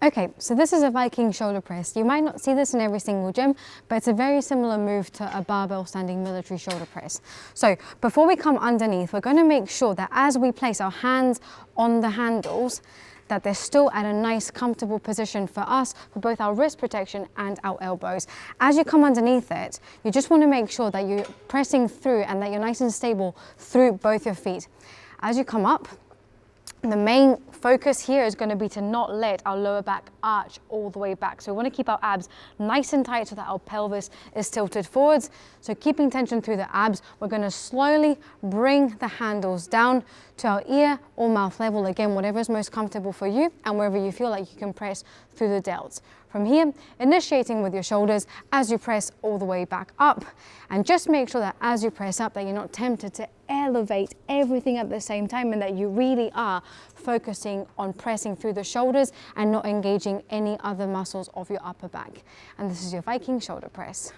Okay, so this is a Viking shoulder press. You might not see this in every single gym, but it's a very similar move to a barbell standing military shoulder press. So before we come underneath, we're going to make sure that as we place our hands on the handles, that they're still at a nice comfortable position for us, for both our wrist protection and our elbows. As you come underneath it, you just want to make sure that you're pressing through and that you're nice and stable through both your feet. As you come up, the main focus here is going to be to not let our lower back arch all the way back. So we want to keep our abs nice and tight so that our pelvis is tilted forwards. So keeping tension through the abs, we're going to slowly bring the handles down to our ear or mouth level. Again, whatever is most comfortable for you and wherever you feel like you can press through the delts. From here, initiating with your shoulders as you press all the way back up. And just make sure that as you press up that you're not tempted to elevate everything at the same time, and that you really are focusing on pressing through the shoulders and not engaging any other muscles of your upper back. And this is your Viking shoulder press.